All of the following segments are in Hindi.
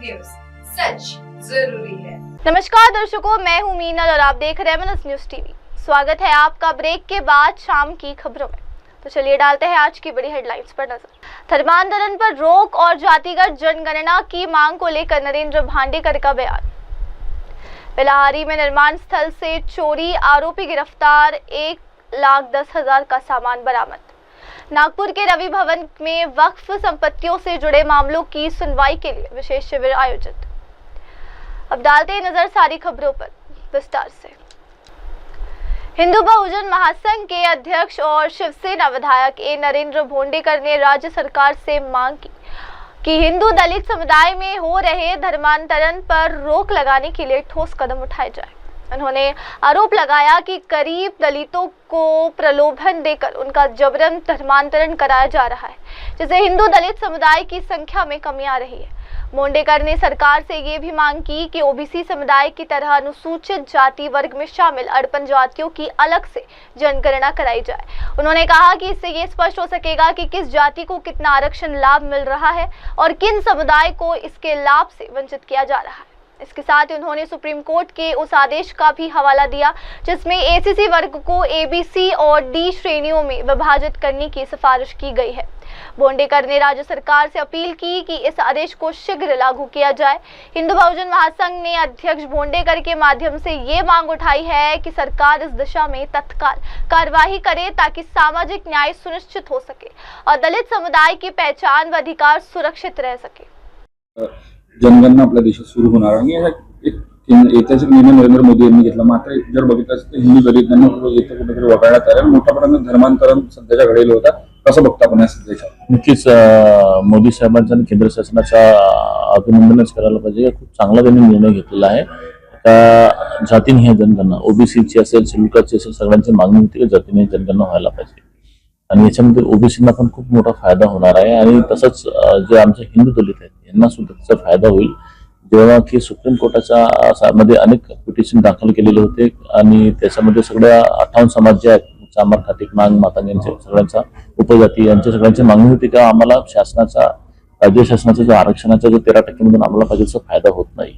न्यूज, सच जरूरी है। नमस्कार दर्शकों, मैं हूं मीनल और आप देख रहे हैं मनस न्यूज टीवी। स्वागत है आपका ब्रेक के बाद शाम की खबरों में। तो चलिए डालते हैं आज की बड़ी हेडलाइंस पर नजर। धर्मांतरण पर रोक और जातिगत जनगणना की मांग को लेकर नरेंद्र भांडेकर का बयान। बेलाहारी में निर्माण स्थल से चोरी, आरोपी गिरफ्तार, 1,10,000 का सामान बरामद। नागपुर के रवि भवन में वक्फ संपत्तियों से जुड़े मामलों की सुनवाई के लिए विशेष शिविर आयोजित। अब डालते हैं नजर सारी खबरों पर विस्तार से। हिंदू बहुजन महासंघ के अध्यक्ष और शिवसेना विधायक नरेंद्र भोंडेकर ने राज्य सरकार से मांग की कि हिंदू दलित समुदाय में हो रहे धर्मांतरण पर रोक लगाने के लिए ठोस कदम उठाए जाए। उन्होंने आरोप लगाया कि करीब दलितों को प्रलोभन देकर उनका जबरन धर्मांतरण कराया जा रहा है, जिससे हिंदू दलित समुदाय की संख्या में कमी आ रही है। भोंडेकर ने सरकार से ये भी मांग की कि ओबीसी समुदाय की तरह अनुसूचित जाति वर्ग में शामिल अड़पन जातियों की अलग से जनगणना कराई जाए। उन्होंने कहा कि इससे ये स्पष्ट हो सकेगा कि किस जाति को कितना आरक्षण लाभ मिल रहा है और किन समुदाय को इसके लाभ से वंचित किया जा रहा है। इसके साथ ही उन्होंने सुप्रीम कोर्ट के उस आदेश का भी हवाला दिया जिसमें एसीसी वर्ग को एबीसी और डी श्रेणियों में विभाजित करने की सिफारिश की गई है। भोंडेकर ने राज्य सरकार से अपील की कि इस आदेश को शीघ्र लागू किया जाए। हिंदू बहुजन महासंघ ने अध्यक्ष भोंडेकर के माध्यम से ये मांग उठाई है कि सरकार इस दिशा में तत्काल कार्यवाही करे ताकि सामाजिक न्याय सुनिश्चित हो सके और दलित समुदाय की पहचान व अधिकार सुरक्षित रह सके। जनगणना आपल्या देशात सुरू होणार आणि एक ऐतिहासिक निर्णय नरेंद्र मोदी यांनी घेतला। मात्र जर बघितलं तर हिंदू दलितांना इथं कुठेतरी वगळण्यात आलं, मोठ्या प्रमाणात धर्मांतरण सध्याच्या घडलेलं होतं। कसं बघता आपण या सध्याच्या? नक्कीच मोदी साहेबांचा आणि केंद्र शासनाचा अभिनंदनच करायला पाहिजे। खूप चांगला त्यांनी निर्णय घेतलेला आहे। त्या जातीनिहाय जनगणना ओबीसीची असेल, शेड्यूल असेल, सगळ्यांची मागणी होती की जातीनिहाय जनगणना व्हायला पाहिजे आणि याच्यामध्ये ओबीसींना पण खूप मोठा फायदा होणार आहे आणि तसंच जे आमचे हिंदू दलित आहेत यांना सुद्धा त्याचा फायदा होईल। जेव्हा की सुप्रीम कोर्टाच्या मध्ये अनेक पिटिशन दाखल केलेले होते आणि त्याच्यामध्ये सगळ्या 58 समाज जे आहेत, चामार, खाटीक, मांग, मातांग यांचे सगळ्यांचा उपजाती यांच्या सगळ्यांची मागणी होती की आम्हाला शासनाचा राज्य शासनाचा जो आरक्षणाचा जो 13% मधून आम्हाला पाहिजे त्याचा फायदा होत नाही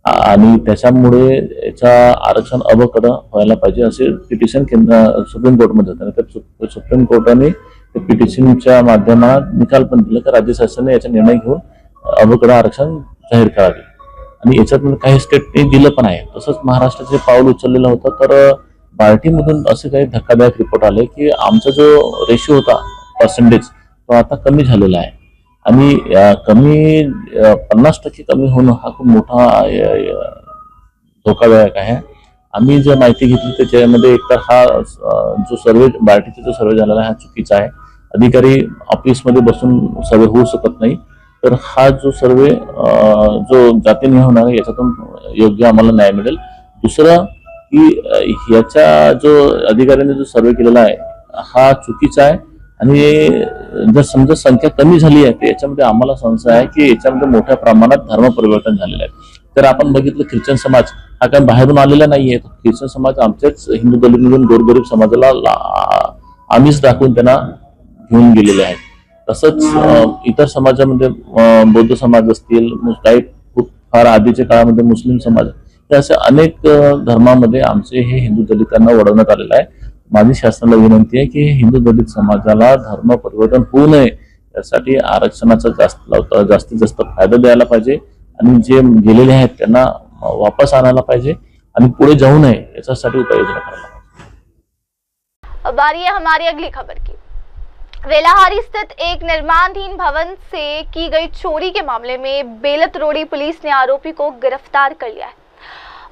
आणि त्याच्यामुळे याचा आरक्षण अवकड व्हायला पाहिजे असे पिटिशन सुप्रीम कोर्टमध्ये होते। तर सुप्रीम कोर्टाने पिटिशनच्या माध्यमात निकाल पण दिला की राज्य शासनाने याचा निर्णय घेऊन अवकड आरक्षण जाहीर करावे आणि याच्यात काही स्टेटने दिलं पण आहे। तसंच महाराष्ट्राचे पाऊल उचललेलं होतं। तर बार्टीमधून असे काही धक्कादायक रिपोर्ट आले की आमचा जो रेशिओ होता पर्सेंटेज तो आता कमी झालेला आहे आणि कमी 50% कमी होणं हा खूप मोठा धोकादायक आहे। आम्ही जे माहिती घेतली त्याच्यामध्ये एकतर हा जो सर्वे बार्टीचा जो सर्वे झालेला आहे हा चुकीचा आहे। अधिकारी ऑफिसमध्ये बसून सर्वे होऊ शकत नाही। तर हा जो सर्वे जो जातीनिहाय होणार आहे याच्यातून योग्य आम्हाला न्याय मिळेल। दुसरं की याचा जो अधिकाऱ्यांनी जो सर्वे केलेला आहे हा चुकीचा आहे आणि जर समजा संख्या कमी झाली आहे तर याच्यामध्ये आम्हाला संशय आहे की याच्यामध्ये मोठ्या प्रमाणात धर्म परिवर्तन झालेलं आहे। तर आपण बघितलं ख्रिश्चन समाज हा काय बाहेरून आलेला नाहीये। ख्रिश्चन समाज आमच्याच हिंदू दलितमधून गोरगरीब समाजाला आमिष दाखवून त्यांना घेऊन गेलेले आहेत। तसंच इतर समाजामध्ये बौद्ध समाज असतील, काही फार आधीच्या काळामध्ये मुस्लिम समाज, हे असे अनेक धर्मामध्ये आमचे हे हिंदू दलितांना वळवण्यात आलेलं आहे। माझी शासनाला विनंती आहे की हिंदू दलित समाजाला धर्म परिवर्तन होऊ नये यासाठी आरक्षणाचा जास्तीत जास्त फायदा द्यायला पाहिजे आणि जे गेलेले आहेत त्यांना वापस आणायला पाहिजे आणि पुढे जाऊ नये याच्यासाठी उपाययोजना करायला पाहिजे। अब बारी है हमारी अगली खबर की। बेलाहारी स्थित एक निर्माणाधीन भवन से की गई चोरी के मामले में बेलत रोडी पुलिस ने आरोपी को गिरफ्तार कर लिया है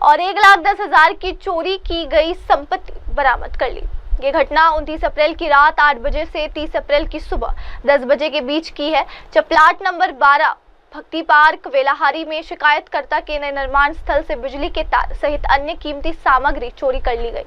और 1,10,000 की चोरी की गई संपत्ति बरामद कर ली। ये घटना 29 अप्रैल की रात 8 बजे से 30 अप्रैल की सुबह 10 बजे के बीच की है, जब प्लाट नंबर 12 भक्ति पार्क बेलाहारी में शिकायतकर्ता के निर्माण स्थल से बिजली के तार सहित अन्य कीमती सामग्री चोरी कर ली गई।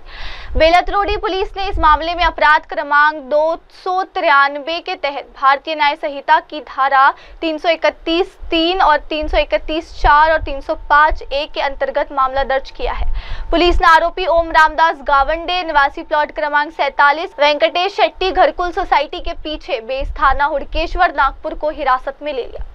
बेलत रोडी पुलिस ने इस मामले में अपराध क्रमांक 293 के तहत भारतीय न्याय संहिता की धारा 331(3) और 331(4) और 305(a) के अंतर्गत मामला दर्ज किया है। पुलिस ने आरोपी ओम रामदास गावंडे निवासी प्लॉट क्रमांक 47 वेंकटेश शेट्टी घरकुल सोसाइटी के पीछे बेस थाना हुड़केश्वर नागपुर को हिरासत में ले लिया।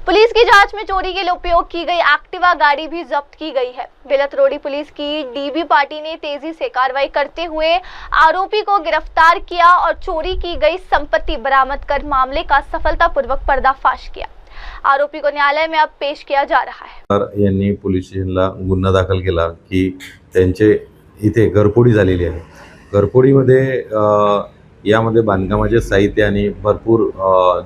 पुलिस की जांच में चोरी के लिए उपयोग की गई एक्टिवा गाड़ी भी जब्त की गई है। बेलत रोडी पुलिस की डीबी पार्टी ने तेजी से कार्रवाई करते हुए आरोपी को गिरफ्तार किया और चोरी की गई संपत्ति बरामद कर मामले का सफलतापूर्वक पर्दाफाश किया। आरोपी को न्यायालय में अब पेश किया जा रहा है। तर यांनी पोलीस स्टेशनला गुन्हा दाखल केला की त्यांचे इथे घरफोडी झालेली आहे। घरफोडीमध्ये यामध्ये बांधकामाचे साहित्य आणि भरपूर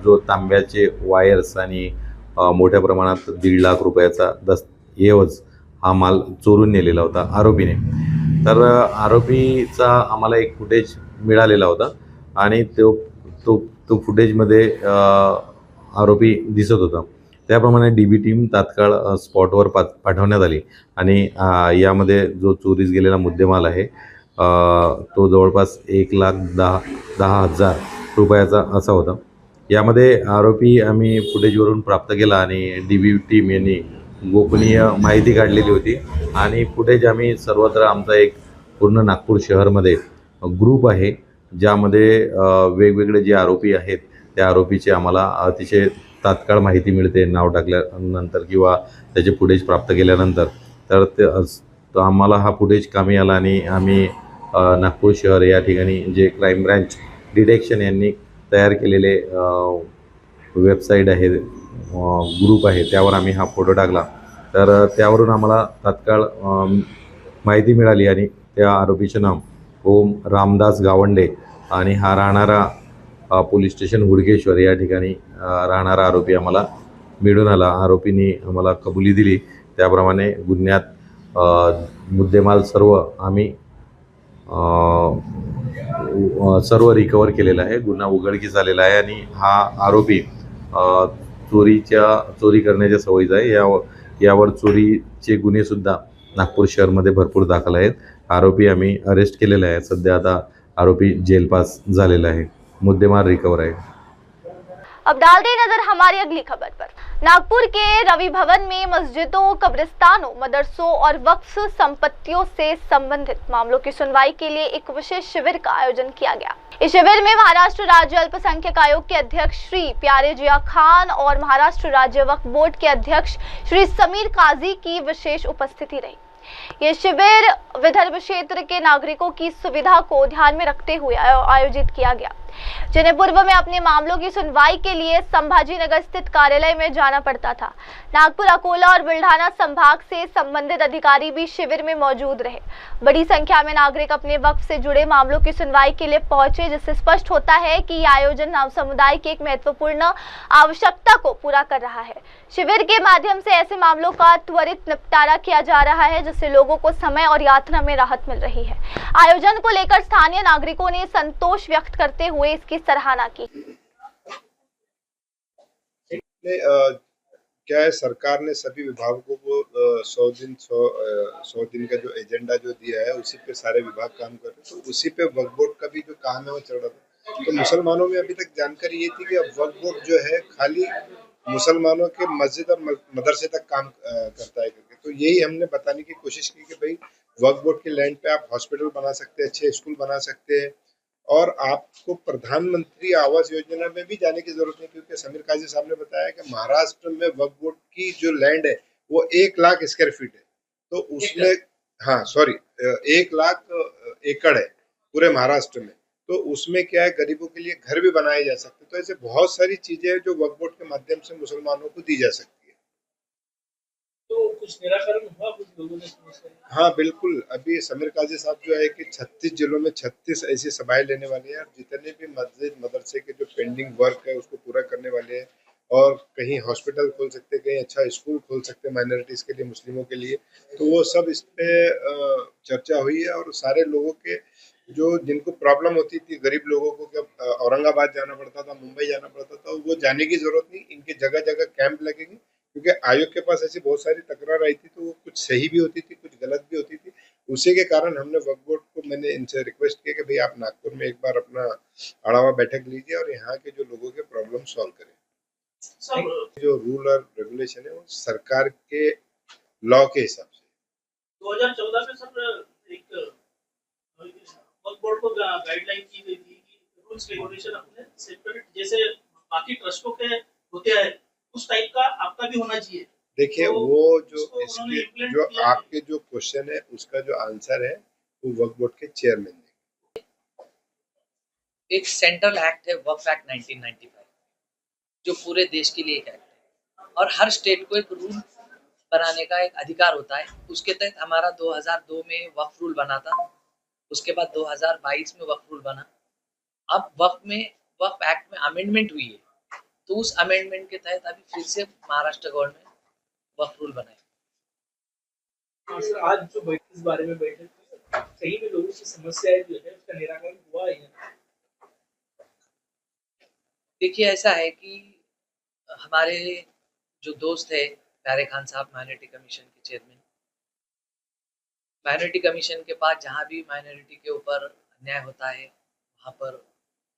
जो तांब्याचे वायर्स आणि मोठ्या प्रमाणात 1.5 लाख रुपयाचा दस्तऐवज हा माल चोरून नेलेला होता आरोपीने। तर आरोपीचा आम्हाला एक फुटेज मिळालेला होता आणि तो फुटेजमध्ये आरोपी दिसत होता। त्याप्रमाणे डीबी टीम तात्काळ स्पॉटवर पाठवण्यात आली आणि यामध्ये जो चोरीस गेलेला मुद्देमाल आहे तो जवळपास 1,10,000 रुपयाचा असा होता। यामध्ये आरोपी आम्ही फुटेजवरून प्राप्त केला आणि डीबी टीम यांनी गोपनीय माहिती काढलेली होती आणि फुटेज आम्ही सर्वत्र आमचा एक पूर्ण नागपूर शहरमध्ये ग्रुप आहे ज्यामध्ये वेगवेगळे जे आरोपी आहेत त्या आरोपीचे आम्हाला अतिशय तात्काळ माहिती मिळते नाव टाकल्यानंतर किंवा त्याचे फुटेज प्राप्त केल्यानंतर। तर ते आम्हाला हा फुटेज कामी आला आणि आम्ही नागपूर शहर या ठिकाणी जे क्राईम ब्रँच डिटेक्शन यांनी तयार केलेले वेबसाईट आहे ग्रुप आहे त्यावर आम्ही हा फोटो टाकला। तर त्यावरून आम्हाला तात्काळ माहिती मिळाली आणि त्या आरोपीचे नाव ओम रामदास गावंडे आणि हा राहणारा पोलीस स्टेशन हुडकेश्वर या ठिकाणी राहणारा आरोपी आम्हाला मिळून आला। आरोपींनी आम्हाला कबुली दिली त्याप्रमाणे गुन्ह्यात मुद्देमाल सर्व आम्ही सर्व रिकवर केलेला आहे। गुन्हा उघडकीस आलेला आहे आणि हा आरोपी चोरी करण्याच्या सवयीचा आहे। यावर चोरीचे गुन्हे सुद्धा नागपूर शहरमध्ये भरपूर दाखल आहेत। आरोपी आम्ही अरेस्ट केलेला आहे। सध्या आता आरोपी जेल पास झालेला आहे। मुद्देमाल रिकवर है। अब डालते नजर हमारी अगली खबर पर। नागपुर के रवि भवन में मस्जिदों, कब्रिस्तानों, मदरसों और वक्फ संपत्तियों से संबंधित मामलों की सुनवाई के लिए एक विशेष शिविर का आयोजन किया गया। इस शिविर में महाराष्ट्र राज्य अल्पसंख्यक आयोग के अध्यक्ष श्री प्यारे जिया खान और महाराष्ट्र राज्य वक्फ बोर्ड के अध्यक्ष श्री समीर काजी की विशेष उपस्थिति रही। ये शिविर विदर्भ क्षेत्र के नागरिकों की सुविधा को ध्यान में रखते हुए आयोजित किया गया, जिन्हें पूर्व में अपने मामलों की सुनवाई के लिए संभाजी नगर स्थित कार्यालय में जाना पड़ता था। नागपुर, अकोला और बुल्ढाना संभाग से संबंधित अधिकारी भी शिविर में मौजूद रहे। बड़ी संख्या में नागरिक अपने वक्फ से जुड़े मामलों की सुनवाई के लिए पहुंचे, जिससे स्पष्ट होता है कि यह आयोजन नाम समुदाय की एक महत्वपूर्ण आवश्यकता को पूरा कर रहा है। शिविर के माध्यम से ऐसे मामलों का त्वरित निपटारा किया जा रहा है, जिससे लोगों को समय और यात्रा में राहत मिल रही है। आयोजन को लेकर स्थानीय नागरिकों ने संतोष व्यक्त करते हुए इसकी सराहना की। क्या है, सरकार ने सभी विभागों को 100 दिन का जो एजेंडा जो दिया है उसी पे सारे विभाग काम कर रहे हैं। तो उसी पे वक्फ बोर्ड का भी जो काम है वो चल रहा था। तो मुसलमानों में अभी तक जानकारी ये थी कि अब वक्फ बोर्ड जो है खाली मुसलमानों के मस्जिद और मदरसे तक काम करता है करके। तो यही हमने बताने की कोशिश की कि भाई वक्फ बोर्ड के लैंड पे आप हॉस्पिटल बना सकते हैं, अच्छे स्कूल बना सकते हैं और आपको प्रधानमंत्री आवास योजना में भी जाने की जरूरत नहीं, क्योंकि समीर काजी साहब ने बताया कि महाराष्ट्र में वक्फ बोर्ड की जो लैंड है वो 1 लाख स्क्वायर फीट है। तो उसमें 1 लाख एकड़ है पूरे महाराष्ट्र में। तो उसमें क्या है, गरीबों के लिए घर भी बनाए जा सकते। तो ऐसे बहुत सारी चीजें हैं जो वक्फ बोर्ड के माध्यम से मुसलमानों को दी जा सकती है। तो कुछ निराकरण हुआ कुछ लोगों ने? हाँ बिल्कुल, अभी समीर काजी साहब जो है कि 36 जिलों में 36 ऐसी सभाएं लेने वाले हैं और जितने भी मस्जिद मदरसे के जो पेंडिंग वर्क है उसको पूरा करने वाले हैं। और कहीं हॉस्पिटल खोल सकते, कहीं अच्छा स्कूल खोल सकते माइनॉरिटीज के लिए, मुस्लिमों के लिए। तो वो सब इस पे चर्चा हुई है और सारे लोगों के जो जिनको प्रॉब्लम होती थी, गरीब लोगों को जब औरंगाबाद जाना पड़ता था, मुंबई जाना पड़ता था, वो जाने की जरूरत नहीं। इनके जगह जगह कैंप लगेंगे, क्योंकि आयोग के पास ऐसी बहुत सारी तकरार आई थी, तो वो कुछ सही भी होती थी, कुछ गलत भी होती थी। उसी के कारण हमने वक्फ बोर्ड को, मैंने इनसे रिक्वेस्ट किया कि भाई आप नागपुर में एक बार अपना अड़ावा बैठक लीजिए और यहाँ के जो लोगों के प्रॉब्लम सॉल्व करें। जो रूल और रेगुलेशन है वो सरकार के लॉ के हिसाब से 2014 में सर एक वक्फ बोर्ड को गाइडलाइन की गई थी कि रूल्स रेगुलेशन अपने सेपरेट जैसे बाकी ट्रस्टों के होते हैं उस टाइप का आपका भी होना चाहिए। देखिए तो वो जो उसको उन्होंने इसके implement जो किया है। आपके जो क्वेश्चन है उसका जो आंसर है वो वक्फ बोर्ड के चेयरमैन ने। एक सेंट्रल एक्ट है वक्फ एक्ट 1995 जो पूरे देश के लिए एक एक्ट है और हर स्टेट को एक रूल बनाने का एक अधिकार होता है। उसके तहत हमारा 2002 में वक्फ रूल बना था, उसके बाद 2022 में वक्फ रूल बना। अब वक्फ एक्ट में अमेंडमेंट हुई है, तो उस अमेंडमेंट के तहत अभी फिर से महाराष्ट्र गवर्नमेंट वक्फ रूल बनाए। हाँ सर, आज जो इस बारे में बैठक सही में लोगों की समस्याएं जो है उसका निराकरण हुआ है? देखिए ऐसा है कि हमारे जो दोस्त है प्यारे खान साहब, माइनॉरिटी कमीशन के चेयरमैन, माइनॉरिटी कमीशन के पास जहाँ भी माइनॉरिटी के ऊपर अन्याय होता है वहाँ पर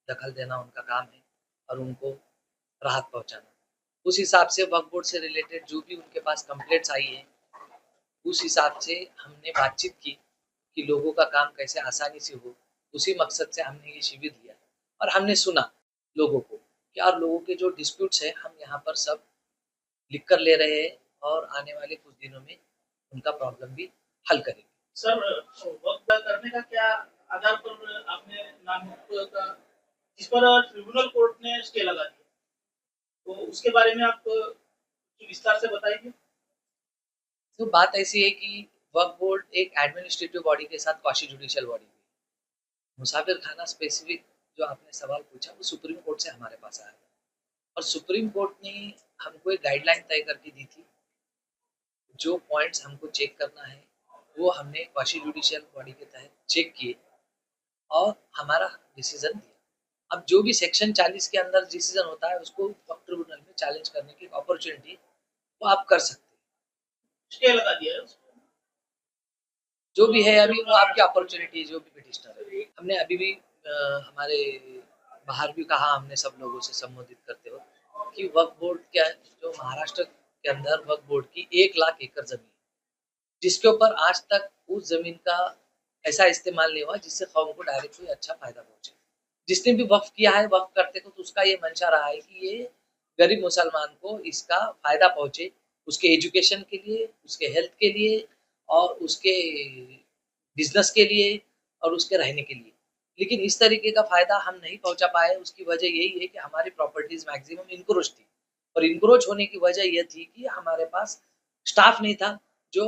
दखल देना उनका काम है और उनको राहत पहुँचाना। उस हिसाब से वक्फ बोर्ड से रिलेटेड जो भी उनके पास कंप्लेंट्स आई है उस हिसाब से हमने बातचीत की कि लोगों का काम कैसे आसानी से हो। उसी मकसद से हमने ये शिविर लिया और हमने सुना लोगों को कि और लोगों के जो डिस्प्यूट्स है हम यहाँ पर सब लिख कर ले रहे हैं और आने वाले कुछ दिनों में उनका प्रॉब्लम भी हल करेंगे। सर, वक्त करने का क्या आधार पर आपने नाम का जिस पर ट्रिब्यूनल कोर्ट ने स्टे लगा दिया, तो उसके बारे में आप विस्तार से बताइए। तो बात ऐसी है कि वक्फ बोर्ड एक एडमिनिस्ट्रेटिव बॉडी के साथ क्वासी जुडिशियल बॉडी है। मुसाफिर खाना स्पेसिफिक जो आपने सवाल पूछा वो सुप्रीम कोर्ट से हमारे पास आया और सुप्रीम कोर्ट ने हमको एक गाइडलाइन तय करके दी थी। जो पॉइंट्स हमको चेक करना है वो हमने क्वासी जुडिशियल बॉडी के तहत चेक किए और हमारा डिसीजन दिया। अब जो भी सेक्शन 40 के अंदर डिसीजन होता है उसको वक्फ ट्रिब्यूनल में चैलेंज करने की अपॉर्चुनिटी वो आप कर सकते हैं। स्टे लगा दिया है उसको। जो भी है अभी वो आपकी अपॉर्चुनिटी है। जो भी पिटिशनर है, हमने अभी भी हमारे बाहर भी कहा हमने सब लोगों से संबोधित करते हुए कि वक्फ बोर्ड क्या है, जो महाराष्ट्र के अंदर वक्फ बोर्ड की 1 लाख एकड़ जमीन जिसके ऊपर आज तक उस जमीन का ऐसा इस्तेमाल नहीं हुआ जिससे कौम को डायरेक्ट कोई अच्छा फायदा पहुंचे। जिसने भी वक्फ किया है वक्फ करते को तो उसका ये मंशा रहा है कि ये गरीब मुसलमान को इसका फायदा पहुंचे, उसके एजुकेशन के लिए, उसके हेल्थ के लिए और उसके बिजनेस के लिए और उसके रहने के लिए। लेकिन इस तरीके का फायदा हम नहीं पहुंचा पाए। उसकी वजह यही है कि हमारी प्रॉपर्टीज मैक्सिमम इनक्रोच थी और इनक्रोच होने की वजह यह थी कि हमारे पास स्टाफ नहीं था जो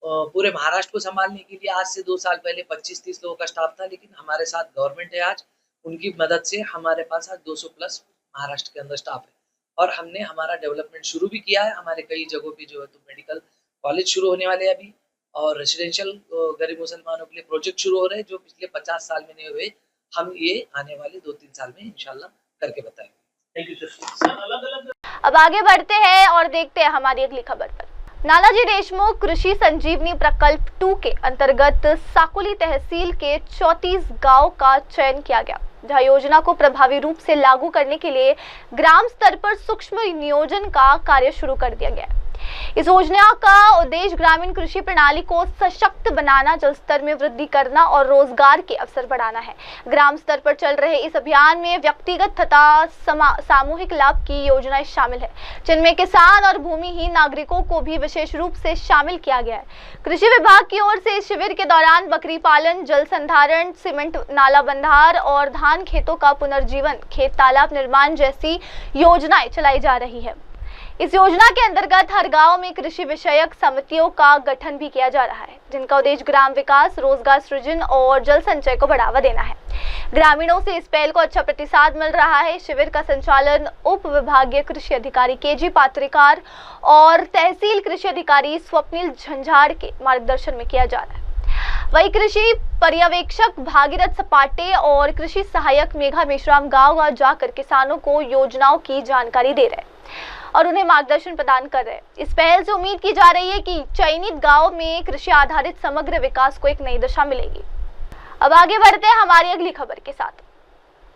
पूरे महाराष्ट्र को संभालने के लिए। आज से 2 साल पहले 25-30 लोगों का स्टाफ था, लेकिन हमारे साथ गवर्नमेंट है आज, उनकी मदद से हमारे पास आज 200 प्लस महाराष्ट्र के अंदर स्टाफ है और हमने हमारा डेवलपमेंट शुरू भी किया है। हमारे कई जगहों पे जो है तो मेडिकल कॉलेज शुरू होने वाले हैं अभी और रेसिडेंशियल गरीब मुसलमानों के लिए प्रोजेक्ट शुरू हो रहे हैं जो पिछले 50 साल में नहीं हुए। हम ये आने वाले 2-3 साल में इंशाल्लाह करके बताएंगे। Thank you sir. अलग अलग अब आगे बढ़ते हैं और देखते हैं हमारी अगली खबर पर। नानाजी देशमुख कृषि संजीवनी प्रकल्प 2 के अंतर्गत साकुली तहसील के 34 गांव का चयन किया गया, जहां योजना को प्रभावी रूप से लागू करने के लिए ग्राम स्तर पर सूक्ष्म नियोजन का कार्य शुरू कर दिया गया है। इस योजना का उद्देश्य ग्रामीण कृषि प्रणाली को सशक्त बनाना, जल स्तर में वृद्धि करना और रोजगार के अवसर बढ़ाना है। ग्राम स्तर पर चल रहे इस अभियान में व्यक्तिगत तथा सामूहिक लाभ की योजनाएं शामिल है, जिनमें किसान और भूमिहीन नागरिकों को भी विशेष रूप से शामिल किया गया है। कृषि विभाग की ओर से इस शिविर के दौरान बकरी पालन, जल संधारण, सीमेंट नाला बंधार और धान खेतों का पुनर्जीवन, खेत तालाब निर्माण जैसी योजनाएं चलाई जा रही है। इस योजना के अंतर्गत हर गांव में कृषि विषयक समितियों का गठन भी किया जा रहा है, जिनका उद्देश्य ग्राम विकास, रोजगार सृजन और जल संचय को बढ़ावा देना है। ग्रामीणों से इस पहल को अच्छा प्रतिसाद मिल रहा है। शिविर का संचालन उप विभागीय कृषि अधिकारी केजी पात्रिकार और तहसील कृषि अधिकारी स्वप्निल झंझाड़ के मार्गदर्शन में किया जा रहा है। वही कृषि पर्यवेक्षक भागीरथ सपाटे और कृषि सहायक मेघा मेश्राम गाँव जाकर किसानों को योजनाओं की जानकारी दे रहे हैं और उन्हें मार्गदर्शन प्रदान कर रहे हैं। इस पहल से उम्मीद की जा रही है कि चयनित गांव में कृषि आधारित समग्र विकास को एक नई दिशा मिलेगी। अब आगे बढ़ते हैं हमारी अगली खबर के साथ।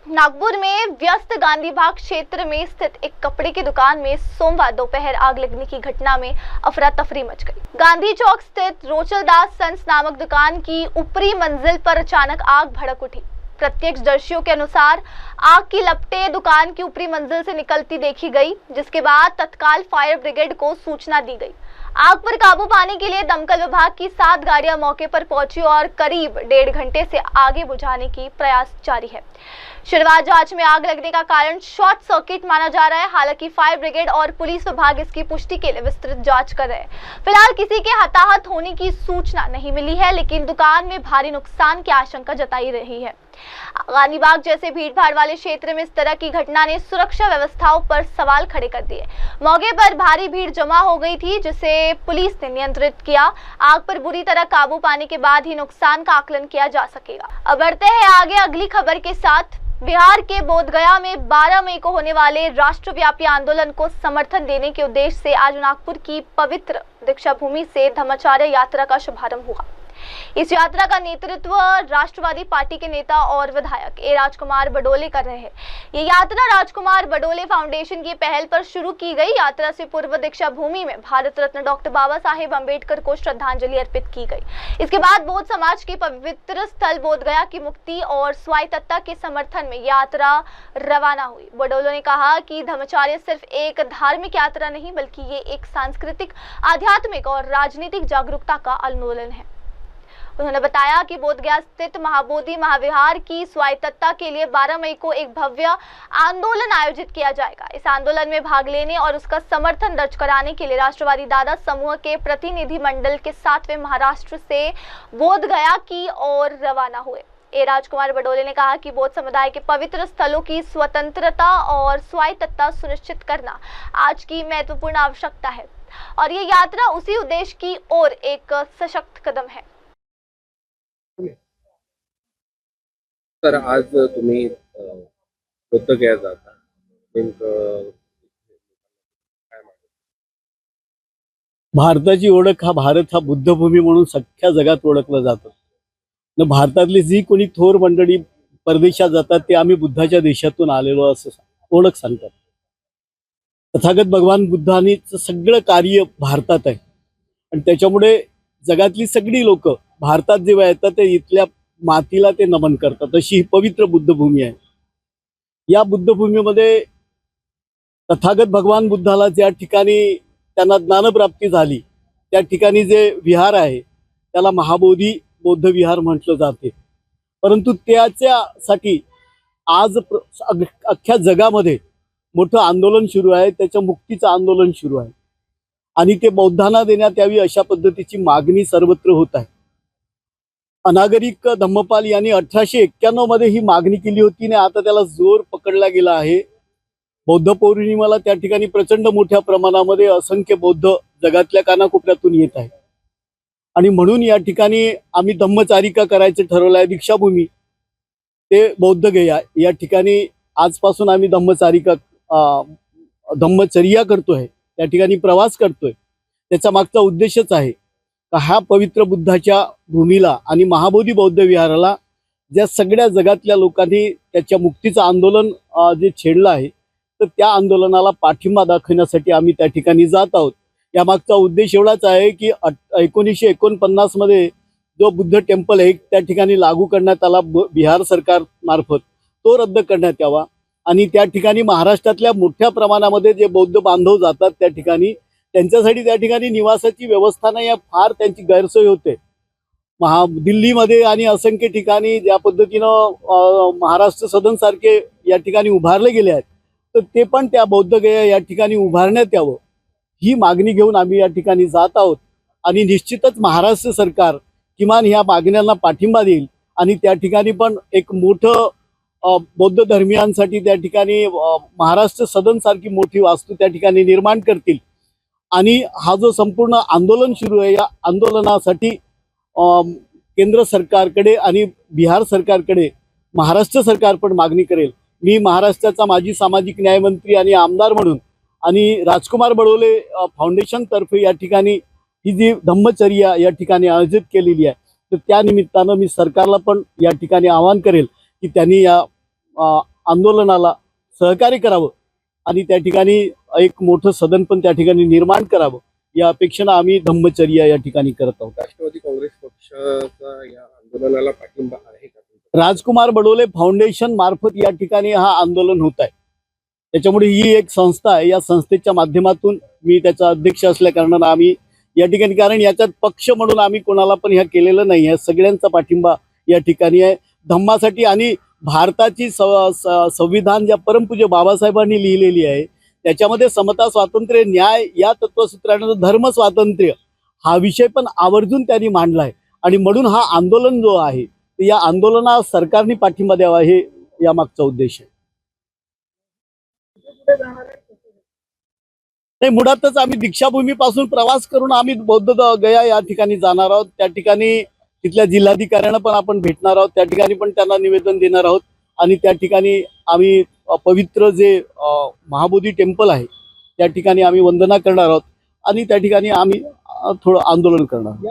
नागपुर में व्यस्त गांधी बाग क्षेत्र में स्थित एक कपड़े की दुकान में सोमवार दोपहर आग लगने की घटना में अफरा तफरी मच गई। गांधी चौक स्थित रोचलदास सन्स नामक दुकान की ऊपरी मंजिल पर अचानक आग भड़क उठी। प्रत्यक्षदर्शियों के अनुसार आग की लपटें दुकान की ऊपरी मंजिल से निकलती देखी गई, जिसके बाद तत्काल फायर ब्रिगेड को सूचना दी गई। आग पर काबू पाने के लिए दमकल विभाग की 7 गाड़ियां मौके पर पहुंची और करीब 1.5 घंटे से आगे बुझाने की प्रयास जारी है। शुरुआत जांच में आग लगने का कारण शॉर्ट सर्किट माना जा रहा है। हालांकि फायर ब्रिगेड और पुलिस विभाग इसकी पुष्टि के लिए विस्तृत जांच कर रहे हैं। फिलहाल किसी के हताहत होने की सूचना नहीं मिली है, लेकिन दुकान में भारी नुकसान की आशंका जताई रही है। रानीबाग जैसे भीड़भाड़ वाले क्षेत्र में इस तरह की घटना ने सुरक्षा व्यवस्थाओं पर सवाल खड़े कर दिए। मौके पर भारी भीड़ जमा हो गई थी, जिसे पुलिस ने नियंत्रित किया। आग पर बुरी तरह काबू पाने के बाद ही नुकसान का आकलन किया जा सकेगा। अब बढ़ते हैं आगे अगली खबर के साथ। बिहार के बोधगया में 12 मई को होने वाले राष्ट्रव्यापी आंदोलन को समर्थन देने के उद्देश्य से आज नागपुर की पवित्र दीक्षा भूमि से धम्माचार्य यात्रा का शुभारंभ हुआ। इस यात्रा का नेतृत्व राष्ट्रवादी पार्टी के नेता और विधायक ए राजकुमार बडोले कर रहे हैं। ये यात्रा राजकुमार बडोले फाउंडेशन की पहल पर शुरू की गई। यात्रा से पूर्व दीक्षा भूमि में भारत रत्न डॉक्टर बाबा साहेब अम्बेडकर को श्रद्धांजलि अर्पित की गई। इसके बाद बौद्ध समाज की पवित्र स्थल बोधगया की मुक्ति और स्वायत्तता के समर्थन में यात्रा रवाना हुई। बडोले ने कहा कि धम्माचार्य सिर्फ एक धार्मिक यात्रा नहीं, बल्कि ये एक सांस्कृतिक, आध्यात्मिक और राजनीतिक जागरूकता का आंदोलन है। उन्होंने बताया कि बोधगया स्थित महाबोधि महाविहार की स्वायत्तता के लिए 12 मई को एक भव्य आंदोलन आयोजित किया जाएगा। इस आंदोलन में भाग लेने और उसका समर्थन दर्ज कराने के लिए राष्ट्रवादी दादा समूह के प्रतिनिधि मंडल के 7वें महाराष्ट्र से बोधगया की ओर रवाना हुए। ए राजकुमार बडोले ने कहा कि बौद्ध समुदाय के पवित्र स्थलों की स्वतंत्रता और स्वायत्तता सुनिश्चित करना आज की महत्वपूर्ण आवश्यकता है और ये यात्रा उसी उद्देश्य की ओर एक सशक्त कदम है। तर आज तुम्ही बोधगया जाता नेमकं काय माहिती? भारताची ओळख भारत हा बुद्धभूमी म्हणून सख्ख्या जगात ओळखलं जातं। न भारतातली जी कोणी थोर मंडळी परदेशात जातात ते आम्ही बुद्धाच्या देशातून आलेलो असं ओळख सांगतात। तथागत भगवान बुद्धांनी सगळं कार्य भारतात आहे आणि त्याच्यामुळे जगातली सगळी लोक भारतात जेव्हा येतात ते इथल्या मातीला ते नमन करतात। अशी ही पवित्र बुद्धभूमी आहे। या बुद्धभूमीमध्ये तथागत भगवान बुद्धाला ज्या ठिकाणी त्यांना ज्ञानप्राप्ती झाली त्या ठिकाणी जे विहार आहे त्याला महाबोधी बौद्ध विहार म्हटलं जाते। परंतु त्याच्यासाठी आज अख्ख्या जगामध्ये मोठं आंदोलन सुरू आहे, त्याच्या मुक्तीचं आंदोलन सुरू आहे आणि ते बौद्धांना देण्यात यावी अशा पद्धतीची मागणी सर्वत्र होत आहे। अनागरिक धम्मपाल यांनी 1891 मध्ये ही मागणी केली होती आणि आता त्याला जोर पकडला गेला आहे। बौद्ध पौर्णिमेला त्या ठिकाणी प्रचंड मोठ्या प्रमाणामध्ये असंख्य बौद्ध जगातल्या कानाकोपऱ्यातून येत आहेत आणि म्हणून या ठिकाणी आम्ही धम्मचारिका करायचं ठरवलं आहे। दीक्षाभूमी ते बोधगया या ठिकाणी आजपासून आम्ही धम्मचर्या करतोय, त्या ठिकाणी प्रवास करतोय। त्याचा मागचा उद्देशच आहे हा पवित्र बुद्धाच्या भूमीला आणि महाबोधी बौद्ध विहाराला ज्या सगळ्या जगातल्या लोकांनी त्याच्या मुक्तीचं आंदोलन जे छेडलं आहे तर त्या आंदोलनाला पाठिंबा दाखवण्यासाठी आम्ही त्या ठिकाणी जात आहोत। या मागचा उद्देश एवढाच आहे की 1949 मध्ये जो बुद्ध टेम्पल आहे त्या ठिकाणी लागू करण्यात आला बिहार सरकार मार्फत तो रद्द करण्यात यावा आणि त्या ठिकाणी महाराष्ट्रातल्या मोठ्या प्रमाणामध्ये जे बौद्ध बांधव जातात त्या ठिकाणी त्यांच्यासाठी त्या ठिकाणी निवासाची व्यवस्था नाही, फार त्यांची गैरसोय होते। दिल्लीमध्ये आणि असंख्य ठिकाणी ज्या पद्धतीनं महाराष्ट्र सदन सारखे या ठिकाणी उभारले गेले आहेत तर ते पण त्या बोधगया या ठिकाणी उभारण्यात यावं ही मागणी घेऊन आम्ही या ठिकाणी जात आहोत आणि निश्चितच महाराष्ट्र सरकार किमान ह्या मागण्यांना पाठिंबा देईल आणि त्या ठिकाणी पण एक मोठं बौद्ध धर्मियांसाठी त्या ठिकाणी महाराष्ट्र सदन सारखी मोठी वास्तू त्या ठिकाणी निर्माण करतील आणि हा जो संपूर्ण आंदोलन सुरू आहे या आंदोलनासाठी केंद्र सरकारकडे आणि बिहार सरकारकडे महाराष्ट्र सरकार पण मागणी करेल। मी महाराष्ट्राचा माजी सामाजिक न्याय मंत्री आणि आमदार म्हणून आणि राजकुमार बडोले फाउंडेशन तर्फे या ठिकाणी ही जी धम्मचर्या या ठिकाणी आयोजित केलेली आहे तर त्या निमित्तानं मी सरकारला पण या ठिकाणी आवाहन करेल की त्यांनी या आंदोलनाला सहकार्य करावं आणि त्या ठिकाणी एक मोठं सदन पण त्या ठिकाणी निर्माण करावं या अपेक्षेनं आम्ही धम्मचर्या या ठिकाणी करत आहोत। राष्ट्रवादी काँग्रेस पक्षाचा या आंदोलनाला पाठिंबा आहे का? राजकुमार बडोले फाउंडेशन मार्फत या ठिकाणी हा आंदोलन होत आहे. त्याच्यामुळे ही एक संस्था आहे. या संस्थेच्या माध्यमातून मी त्याचा अध्यक्ष असल्या कारणानं आम्ही या ठिकाणी, कारण याच्यात पक्ष म्हणून आम्ही कोणाला पण ह्या केलेलं नाही आहे. सगळ्यांचा पाठिंबा या ठिकाणी आहे धम्मासाठी. आणि भारताची संविधान ज्या परमपूज्य बाबासाहेबांनी लिहिलेली आहे त्याच्यामध्ये समता, स्वातंत्र्य, न्याय या तत्वसूत्रानं धर्म स्वातंत्र्य हा विषय पण आवर्जून त्यांनी मांडला आहे. आणि म्हणून हा आंदोलन जो आहे या आंदोलनाला सरकारने पाठिंबा द्यावा हे या मागचा उद्देश आहे. नाही, मुळातच आम्ही दीक्षाभूमीपासून प्रवास करून आम्ही बौद्ध गया या ठिकाणी जाणार आहोत. त्या ठिकाणी तिथल्या जिल्हाधिकाऱ्यांना पण आपण भेटणार आहोत. त्या ठिकाणी पण त्यांना निवेदन देणार आहोत. आणि त्या ठिकाणी आम्ही पवित्र जे महाबोधी टेम्पल आहे त्या ठिकाणी आम्ही वंदना करणार आहोत. आणि त्या ठिकाणी आम्ही थोडं आंदोलन करणार.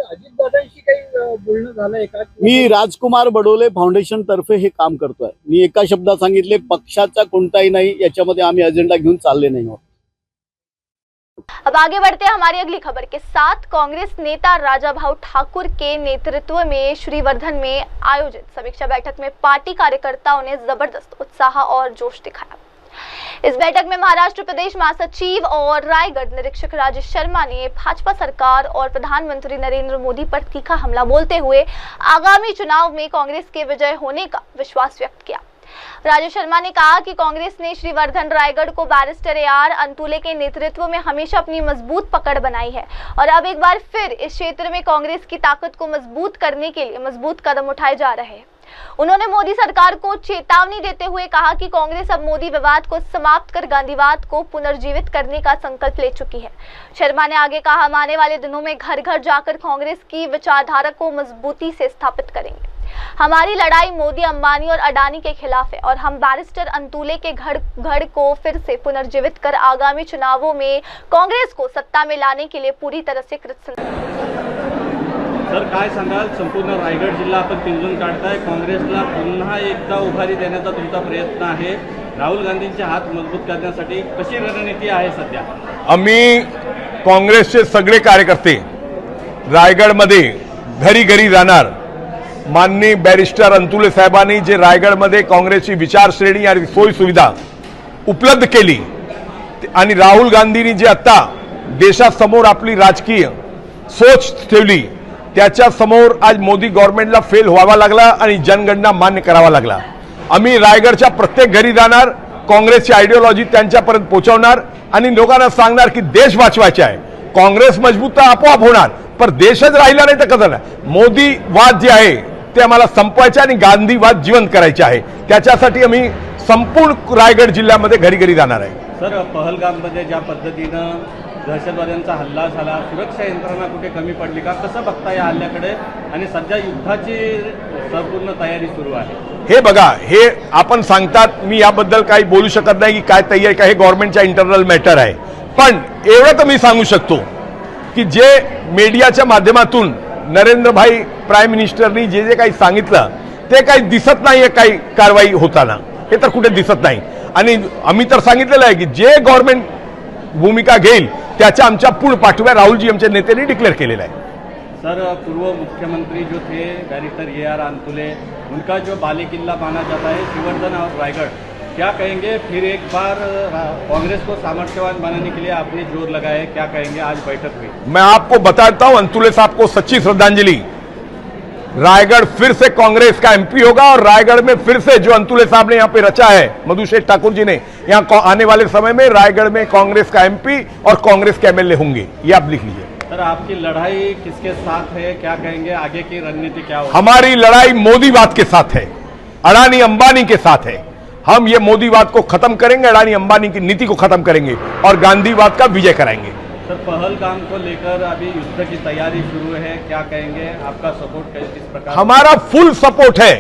अजितदादांशी काही बोलणं झालंय का? मी राजकुमार बडोले फाउंडेशन तर्फे हे काम करतोय. मी एका शब्दात सांगितले, पक्षाचा कोणताही नाही, याच्यामध्ये आम्ही अजेंडा घेऊन चालले नाही आहोत. अब आगे बढ़ते हैं हमारी अगली खबर के साथ। कांग्रेस नेता राजाभाऊ ठाकुर के नेतृत्व में श्रीवर्धन में आयोजित समीक्षा बैठक में पार्टी कार्यकर्ताओं ने जबरदस्त उत्साह और जोश दिखाया। इस बैठक में महाराष्ट्र प्रदेश महासचिव और रायगढ़ निरीक्षक राजेश शर्मा ने भाजपा सरकार और प्रधानमंत्री नरेंद्र मोदी पर तीखा हमला बोलते हुए आगामी चुनाव में कांग्रेस के विजय होने का विश्वास व्यक्त किया। राजेश शर्मा ने कहा कि कांग्रेस ने श्रीवर्धन रायगढ़ को बैरिस्टर AR अंतुले के नेतृत्व में हमेशा अपनी मजबूत पकड़ बनाई है और अब एक बार फिर इस क्षेत्र में कांग्रेस की ताकत को मजबूत करने के लिए मजबूत कदम उठाए जा रहे हैं। उन्होंने मोदी सरकार को चेतावनी देते हुए कहा कि कांग्रेस अब मोदी विवाद को समाप्त कर गांधीवाद को पुनर्जीवित करने का संकल्प ले चुकी है। शर्मा ने आगे कहा, हम आने वाले दिनों में घर घर जाकर कांग्रेस की विचारधारा को मजबूती से स्थापित करेंगे। हमारी लड़ाई मोदी, अंबानी और अडानी के खिलाफ है और हम बैरिस्टर अंतुले के घर को फिर से पुनर्जीवित कर आगामी चुनावों में कांग्रेस को सत्ता में लाने के लिए पूरी तरह से सर काय सांगाल, संपूर्ण रायगड जिल्हा आपण पिंजून काढताय, काँग्रेसला पुन्हा एकदा उभारी देण्याचा तुमचा प्रयत्न आहे, राहुल गांधींचे हात मजबूत करण्यासाठी कशी रणनीती आहे सध्या? आम्ही काँग्रेसचे सगळे कार्यकर्ते रायगडमध्ये घरी घरी जाणार. माननीय बॅरिस्टर अंतुले साहेबांनी जे रायगडमध्ये काँग्रेसची विचारश्रेणी आणि सोयी सुविधा उपलब्ध केली आणि राहुल गांधींनी जे आता देशासमोर आपली राजकीय सोच ठेवली त्याच्या समोर आज मोदी गव्हर्नमेंटला फेल व्हावा लागला आणि जनगणना मान्य करावा लागला. आम्ही रायगडच्या प्रत्येक घरी जाणार, काँग्रेसची आयडियोलॉजी त्यांच्यापर्यंत पोहोचवणार आणि लोकांना सांगणार की देश वाचवायचा आहे. काँग्रेस मजबूत तर आपोआप होणार, पण देशच राहिला नाही तर कसं नाही. मोदीवाद जे आहे ते आम्हाला संपवायचे आणि गांधीवाद जिवंत करायचे आहे. त्याच्यासाठी आम्ही संपूर्ण रायगड जिल्ह्यामध्ये घरी घरी जाणार आहे. सर, पहलगाममध्ये ज्या पद्धतीनं दहशतवाद्यांचा हल्ला झाला, सुरक्षा यंत्रणा कुठे कमी पडली का? कसं बघता या हल्ल्याकडे? आणि सध्या युद्धाची संपूर्ण तयारी सुरू आहे. हे बघा, हे आपण सांगतात, मी याबद्दल काही बोलू शकत नाही की काय तयारी काय, हे गव्हर्नमेंटचा इंटरनल मॅटर आहे. पण एवढं तर मी सांगू शकतो की जे मीडियाच्या माध्यमातून नरेंद्रभाई प्राईम मिनिस्टरनी जे जे काही सांगितलं ते काही दिसत नाहीये, काही कारवाई होताना हे तर कुठे दिसत नाही. आणि आम्ही तर सांगितलेलं आहे की जे गव्हर्नमेंट भूमिका घेईल त्याच्या आमच्या पूर्ण पाठिंबा राहुलजी आमचे नेत्यांनी डिक्लेअर केलेला आहे. सर, पूर्व मुख्यमंत्री जो थे बैरिस्टर AR अंतुले, उनका जो बाले किल्ला माना जाता है श्रीवर्धन और रायगढ़, क्या कहेंगे? फिर एक बार कांग्रेस को सामर्थ्यवान बनाने के लिए आपने जोर लगाया है, क्या कहेंगे? आज बैठक हुई, मैं आपको बताता हूं, अंतुले साहब को सच्ची श्रद्धांजलि. रायगढ़ फिर से कांग्रेस का MP होगा और रायगढ़ में फिर से जो अंतुले साहब ने यहाँ पे रचा है, मधुशेष ठाकुर जी ने, यहाँ आने वाले समय में रायगढ़ में कांग्रेस का MP और कांग्रेस के MLA होंगे. ये आप लिख लीजिए. सर, आपकी लड़ाई किसके साथ है, क्या कहेंगे? आगे की रणनीति क्या होगी? हमारी लड़ाई मोदीवाद के साथ है, अडानी अंबानी के साथ है. हम ये मोदीवाद को खत्म करेंगे, अडानी अंबानी की नीति को खत्म करेंगे और गांधीवाद का विजय कराएंगे. सर, पहलगाम को लेकर अभी युद्ध की तैयारी शुरू है, क्या कहेंगे? आपका सपोर्ट किस प्रकार? हमारा फुल सपोर्ट है,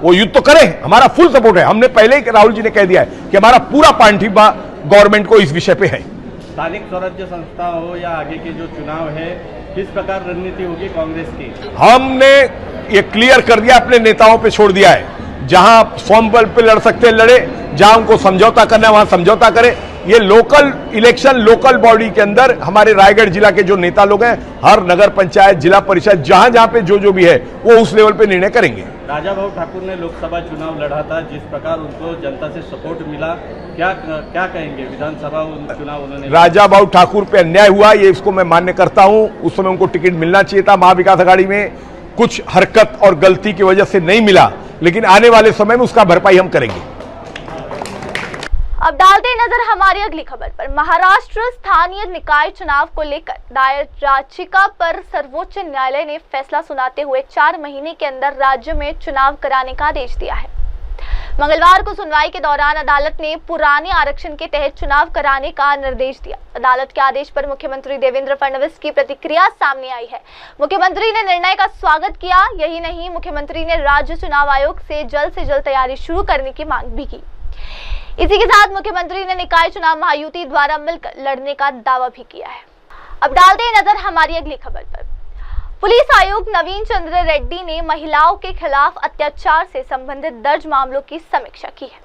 वो युद्ध तो करें, हमारा फुल सपोर्ट है. हमने पहले ही राहुल जी ने कह दिया है कि हमारा पूरा पाठिंबा गवर्नमेंट को इस विषय पे है. स्थानिक स्वराज्य संस्था हो या आगे के जो चुनाव है, किस प्रकार रणनीति होगी कांग्रेस की? हमने ये क्लियर कर दिया, अपने नेताओं पे छोड़ दिया है. जहां फॉर्म बल पे लड़ सकते हैं लड़े, जहां उनको समझौता करना है वहां समझौता करें. ये लोकल इलेक्शन लोकल बॉडी के अंदर हमारे रायगढ़ जिला के जो नेता लोग हैं, हर नगर पंचायत, जिला परिषद, जहां जहां पे जो भी है वो उस लेवल पे निर्णय करेंगे। राजा भाऊ ठाकुर ने लोकसभा चुनाव लड़ा था, जिस प्रकार उनको जनता से सपोर्ट मिला, क्या कहेंगे? विधानसभा चुनाव उन्होंने, राजा भाऊ ठाकुर पे अन्याय हुआ, ये इसको मैं मान्य करता हूं। उस समय उनको टिकट मिलना चाहिए था, महाविकास आघाड़ी में कुछ हरकत और गलती की वजह से नहीं मिला, लेकिन आने वाले समय में उसका भरपाई हम करेंगे। अब डालते हैं नजर हमारी अगली खबर पर। महाराष्ट्र स्थानीय निकाय चुनाव को लेकर दायर याचिका पर सर्वोच्च न्यायालय ने फैसला सुनाते हुए 4 महीने के अंदर राज्य में चुनाव कराने का आदेश दिया है। मंगलवार को सुनवाई के दौरान अदालत ने पुराने आरक्षण के तहत चुनाव कराने का निर्देश दिया। अदालत के आदेश पर मुख्यमंत्री देवेंद्र फडणवीस की प्रतिक्रिया सामने आई है। मुख्यमंत्री ने निर्णय का स्वागत किया। यही नहीं, मुख्यमंत्री ने राज्य चुनाव आयोग से जल्द तैयारी शुरू करने की मांग भी की। इसी के साथ मुख्यमंत्री ने निकाय चुनाव महायुति द्वारा मिलकर लड़ने का दावा भी किया है। अब डालते हैं नजर हमारी अगली खबर पर। पुलिस आयुक्त नवीन चंद्र रेड्डी ने महिलाओं के खिलाफ अत्याचार से संबंधित दर्ज मामलों की समीक्षा की है।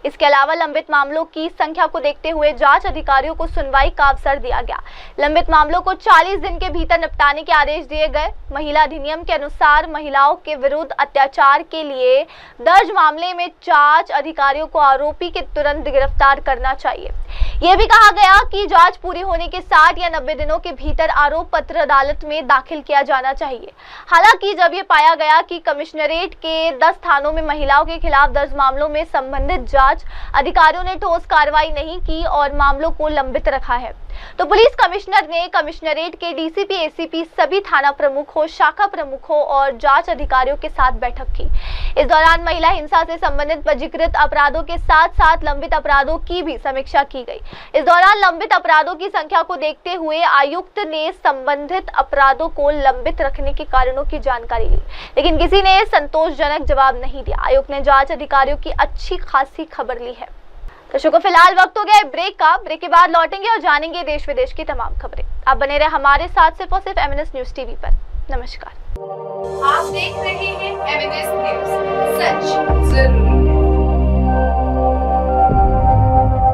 इसके अलावा लंबित मामलों की संख्या को देखते हुए जांच अधिकारियों को सुनवाई का अवसर दिया गया। लंबित मामलों को 40 दिन के भीतर निपटाने के आदेश दिए गए। महिला अधिनियम के अनुसार महिलाओं के विरुद्ध अत्याचार के लिए दर्ज मामले में जांच अधिकारियों को आरोपी के तुरंत गिरफ्तार करना चाहिए। यह भी कहा गया कि जांच पूरी होने के 60 या 90 दिनों के भीतर आरोप पत्र अदालत में दाखिल किया जाना चाहिए। हालांकि जब यह पाया गया कि कमिश्नरेट के 10 थानों में महिलाओं के खिलाफ दर्ज मामलों में संबंधित जांच अधिकारियों ने ठोस कार्रवाई नहीं की और मामलों को लंबित रखा है, तो पुलिस कमिश्नर ने कमिश्नरेट के डीसीपी, एसीपी, सभी थाना प्रमुखों, शाखा प्रमुखों और जांच अधिकारियों के साथ बैठक की। इस दौरान महिला हिंसा से संबंधित पंजीकृत अपराधों के साथ साथ लंबित अपराधों की भी समीक्षा की गई। इस दौरान लंबित अपराधों की संख्या को देखते हुए आयुक्त ने संबंधित अपराधों को लंबित रखने के कारणों की जानकारी ली, लेकिन किसी ने संतोषजनक जवाब नहीं दिया। आयुक्त ने जांच अधिकारियों की अच्छी खासी खबर ली है। दर्शकों, फिलहाल वक्त हो गया ब्रेक का। ब्रेक के बाद लौटेंगे और जानेंगे देश विदेश की तमाम खबरें। आप बने रहे हमारे साथ सिर्फ और सिर्फ एमएनएस न्यूज टीवी पर। नमस्कार। आप देख रहे हैं एमएनएस न्यूज, सच जरूरी है।